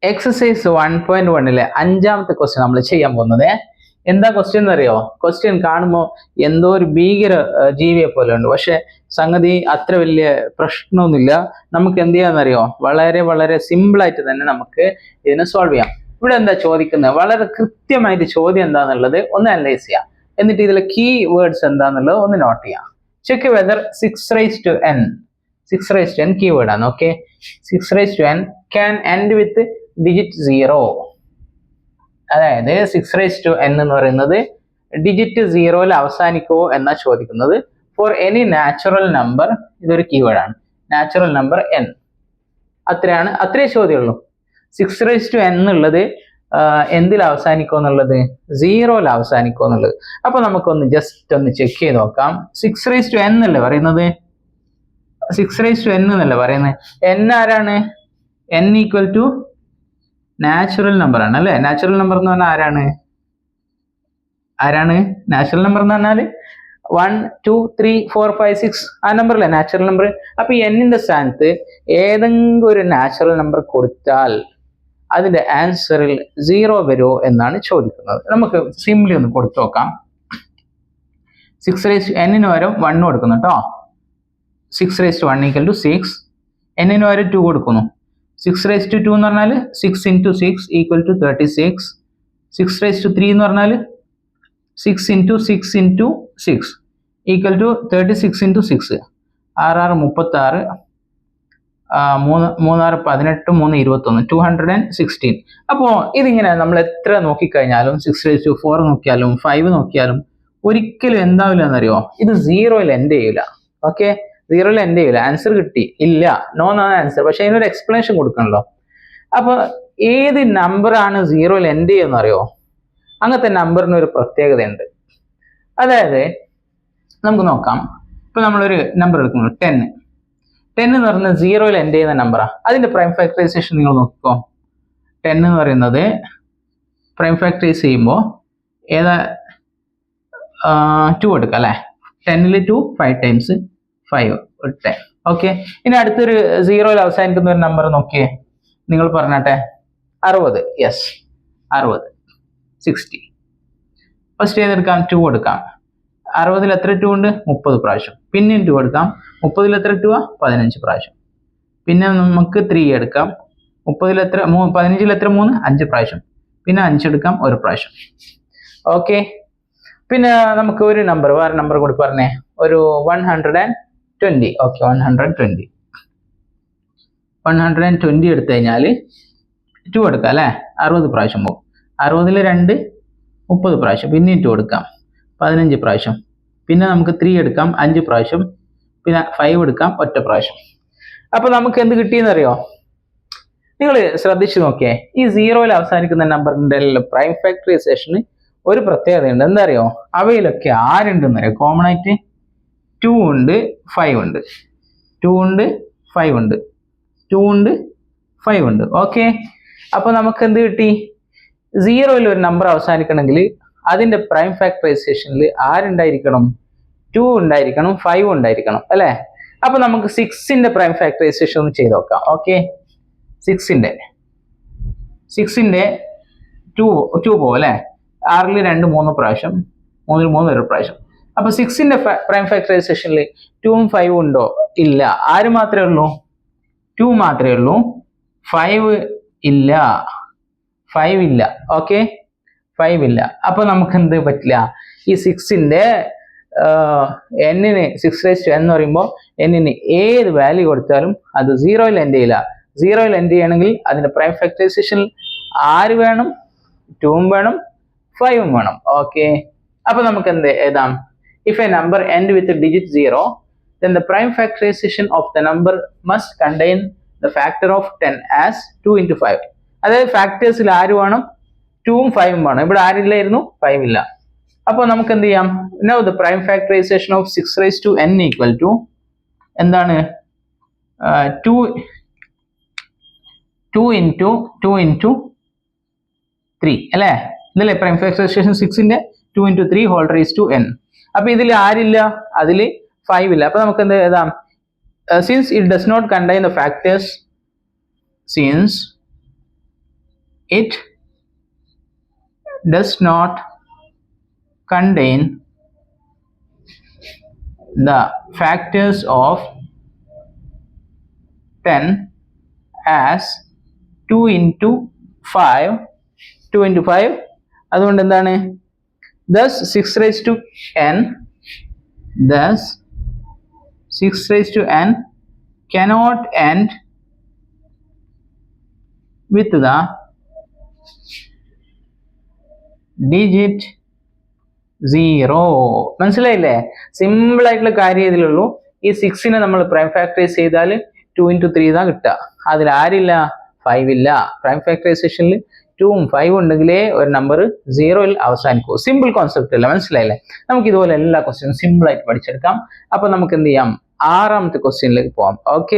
Exercise 1.1 അഞ്ചാമത്തെ question നമ്മൾ ചെയ്യാൻ പോകുന്നത്. എന്താ ക്വസ്റ്റ്യൻ എന്നറിയോ? ക്വസ്റ്റ്യൻ കാണുമ്പോൾ എന്തോ ഒരു ഭീകര ജീവിയെ പോലെ ഉണ്ട്, പക്ഷെ സംഗതി അത്ര വലിയ പ്രശ്നമൊന്നുമില്ല. നമുക്ക് എന്ത് ചെയ്യാന്നറിയോ? വളരെ വളരെ സിമ്പിൾ ആയിട്ട് തന്നെ നമുക്ക് ഇതിനെ സോൾവ് ചെയ്യാം. ഇവിടെ എന്താ ചോദിക്കുന്നത്? വളരെ കൃത്യമായിട്ട് ചോദ്യം എന്താന്നുള്ളത് ഒന്ന് അനലൈസ് ചെയ്യാം, എന്നിട്ട് ഇതിലെ കീ വേർഡ്സ് എന്താന്നുള്ളത് ഒന്ന് നോട്ട് ചെയ്യാം. Check whether 6n keyword ആണ്. Okay, 6n can end with digit 0. അതായത് 6n എന്ന് പറയുന്നത് ഡിജിറ്റ് 0 അവസാനിക്കുമോ എന്നാ ചോദിക്കുന്നത്. ഫോർ എനി നാച്ചുറൽ നമ്പർ, ഇതൊരു കീവേഡ് ആണ്, നാച്ചുറൽ നമ്പർ n. അത്രേ ചോദ്യമുള്ളൂ. 6n എന്നുള്ളത് എന്തിൽ അവസാനിക്കുമോ എന്നുള്ളത്, 0 അവസാനിക്കുമോ എന്നുള്ളത്. അപ്പൊ നമുക്കൊന്ന് ജസ്റ്റ് ഒന്ന് ചെക്ക് ചെയ്ത് നോക്കാം. 6n എന്നല്ലേ പറയുന്നത്, 6n എന്നല്ലേ പറയുന്നത്. n ആരാണ്? n equal to natural number ആണ് അല്ലെ. നാച്ചുറൽ നമ്പർ എന്ന് പറഞ്ഞാൽ ആരാണ് നാച്ചുറൽ നമ്പർ എന്ന് പറഞ്ഞാൽ 1 2 3 4 5 6 ആ നമ്പർ അല്ലേ നാച്ചുറൽ നമ്പർ. അപ്പൊ എന്നിന്റെ സ്ഥാനത്ത് ഏതെങ്കിലും ഒരു നാച്ചുറൽ നമ്പർ കൊടുത്താൽ അതിന്റെ ആൻസറിൽ 0 വരുമോ എന്നാണ് ചോദിക്കുന്നത്. നമുക്ക് സിംപ്ലി ഒന്ന് കൊടുത്തു നോക്കാം. 6n പകരം 1 കൊടുക്കുന്നു കേട്ടോ. 6 = 6. n പകരം 2 കൊടുക്കുന്നു. 6 എന്ന് പറഞ്ഞാൽ 6 × 6 = 36. 6 എന്ന് പറഞ്ഞാൽ 6 × 6 × 6 = 36 × 6. 6 36, 3 18, 3 21, 216. അപ്പോൾ ഇതിങ്ങനെ നമ്മൾ എത്ര നോക്കിക്കഴിഞ്ഞാലും 6/4 നോക്കിയാലും 5 നോക്കിയാലും ഒരിക്കലും എന്താവില്ല എന്നറിയോ, ഇത് 0 എൻഡ് ചെയ്യില്ല. ഓക്കെ, 0 എൻഡ് ചെയ്യില്ല. ആൻസർ കിട്ടി ഇല്ല, നോ എന്നാണ് ആൻസർ. പക്ഷെ അതിനൊരു എക്സ്പ്ലനേഷൻ കൊടുക്കണല്ലോ. അപ്പൊ ഏത് നമ്പറാണ് 0 എൻഡ് ചെയ്യുമെന്ന് അറിയോ? അങ്ങനത്തെ നമ്പറിന് ഒരു പ്രത്യേകത ഉണ്ട്. അതായത് നമുക്ക് നോക്കാം. ഇപ്പൊ നമ്മളൊരു നമ്പർ എടുക്കുന്നു, 10 എന്ന് പറയുന്നത് 0 എൻഡ് ചെയ്യുന്ന നമ്പറാണ്. അതിന്റെ പ്രൈം ഫാക്ടറൈസേഷൻ നിങ്ങൾ നോക്കിക്കോ. 10 എന്ന് പറയുന്നത് പ്രൈം ഫാക്ടറൈസ് ചെയ്യുമ്പോൾ ഏതാ 2 എടുക്കാം അല്ലെ. 10ൽ 2 5 times 5 10. ഓക്കെ, ഇനി അടുത്തൊരു 0 അവസാനിക്കുന്ന ഒരു നമ്പർ നോക്കിയേ, നിങ്ങൾ പറഞ്ഞാട്ടെ. 60. യെസ്, 60 60. ഫസ്റ്റ് ഏതെടുക്കാം? 2 എടുക്കാം. 60ൽ എത്ര 2 ഉണ്ട്? 30 പ്രാവശ്യം. പിന്നെയും 2 എടുക്കാം. 30ൽ എത്ര 2? 15 പ്രാവശ്യം. പിന്നെ നമുക്ക് 3 എടുക്കാം. 15ൽ എത്ര 3? 5 പ്രാവശ്യം. പിന്നെ 5 എടുക്കാം, 1 പ്രാവശ്യം. ഓക്കെ, പിന്നെ നമുക്ക് ഒരു നമ്പർ, വേറെ നമ്പർ കൂടി പറഞ്ഞേ, ഒരു 120. ഓക്കെ, 120 എടുത്തു കഴിഞ്ഞാൽ 2 എടുക്കാം അല്ലെ. 60 പ്രാവശ്യം പോകും. 60ൽ 2 30 പ്രാവശ്യം. പിന്നെയും 2 എടുക്കാം, 15 പ്രാവശ്യം. പിന്നെ നമുക്ക് 3 എടുക്കാം, 5 പ്രാവശ്യം. പിന്നെ 5 എടുക്കാം, 1 പ്രാവശ്യം. അപ്പൊ നമുക്ക് എന്ത് കിട്ടിയെന്നറിയോ? നിങ്ങൾ ശ്രദ്ധിച്ചു നോക്കിയേ, ഈ 0 അവസാനിക്കുന്ന നമ്പറിന്റെ പ്രൈം ഫാക്ടറൈസേഷന് ഒരു പ്രത്യേകതയുണ്ട്. എന്താ അറിയോ? അവയിലൊക്കെ ആരുണ്ടെന്നറിയോ? കോമൺ ആയിട്ട് 2 ഉണ്ട്, 5 ഉണ്ട്. 2 ഉണ്ട്, 5 ഉണ്ട്. 2 ഉണ്ട്, 5 ഉണ്ട്. ഓക്കെ, അപ്പൊ നമുക്ക് എന്ത് കിട്ടി? 0 ഒരു നമ്പർ അവസാനിക്കണമെങ്കിൽ അതിന്റെ പ്രൈം ഫാക്ടറൈസേഷനിൽ ആരുണ്ടായിരിക്കണം? 2 ഉണ്ടായിരിക്കണം, 5 ഉണ്ടായിരിക്കണം അല്ലെ. അപ്പൊ നമുക്ക് 6ന്റെ പ്രൈം ഫാക്ടറൈസേഷൻ ഒന്ന് ചെയ്ത് നോക്കാം. ഓക്കെ, 6ന്റെ 2 പോകും അല്ലെ. 6ൽ 2 3 പ്രാവശ്യം, 3ൽ 3 1 പ്രാവശ്യം. അപ്പൊ 6ന്റെ പ്രൈം ഫാക്ടറൈസേഷനിൽ 2ഉം 5ഉം ഉണ്ടോ? ഇല്ല. ആര് മാത്രമേ ഉള്ളൂ? 2 മാത്രമേ ഉള്ളൂ. 5 ഇല്ല, 5 ഇല്ല. ഓക്കെ, 5 ഇല്ല. അപ്പൊ നമുക്ക് എന്ത് പറ്റില്ല? ഈ 6ന്റെ n-ന് 6n എന്ന് പറയുമ്പോൾ n-ന് ഏത് വാല്യൂ കൊടുത്താലും അത് 0 എൻഡ് ചെയ്യില്ല. 0 എൻഡ് ചെയ്യണമെങ്കിൽ അതിന്റെ പ്രൈം ഫാക്ടറൈസേഷൻ ആര് വേണം? 2ഉം വേണം, 5ഉം വേണം. ഓക്കെ, അപ്പൊ നമുക്ക് എന്ത് എഴുതാം? If a number end with digit 0, then the prime factorization of the number must contain the factor of 10 as 2 × 5. അതായത് ഫാക്ടേഴ്സിൽ ആര് വേണം? 2ഉം 5ഉം വേണം. ഇവിടെ ആരില്ലായിരുന്നു? 5 ഇല്ല. അപ്പൊ നമുക്ക് എന്ത് ചെയ്യാം? Now the prime factorization of 6n equal to എന്താണ്? 2 × 3 അല്ലേ. ഇതല്ലേ പ്രൈം ഫാക്ടറൈസേഷൻ 6ന്റെ 2 × 3 ഹോൾ റൈസ് ടു n. അപ്പൊ ഇതിൽ ആരില്ല? അതിൽ 5 ഇല്ല. അപ്പൊ നമുക്ക് എന്ത് എഴുതാം? Since it does not contain the factors, since it does not contain the factors of 10 as 2 into 5 അതുകൊണ്ട് എന്താണ് thus 6 raised to n cannot end with the digit 0. മനസ്സിലായില്ലേ? സിമ്പിൾ ആയിട്ടുള്ള കാര്യം ഇതിലുള്ളൂ. ഈ 6നെ നമ്മൾ പ്രൈം ഫാക്ടറൈസ് ചെയ്താൽ 2 into 3 ഇതാ കിട്ടുക. അതിൽ ആരില്ല? 5 ഇല്ല. പ്രൈം ഫാക്ടറൈസേഷനിൽ 2ഉം 5ഉം ഉണ്ടെങ്കിലേ ഒരു നമ്പർ 0യിൽ അവസാനിക്കൂ. സിമ്പിൾ കോൺസെപ്റ്റ് അല്ല, മനസ്സിലായില്ലേ? നമുക്ക് ഇതുപോലെ എല്ലാ ക്വസ്റ്റ്യനും സിമ്പിൾ ആയിട്ട് പഠിച്ചെടുക്കാം. അപ്പൊ നമുക്ക് എന്ത് ചെയ്യാം? 6ാമത്തെ ക്വസ്റ്റ്യനിലേക്ക് പോവാം. ഓക്കെ.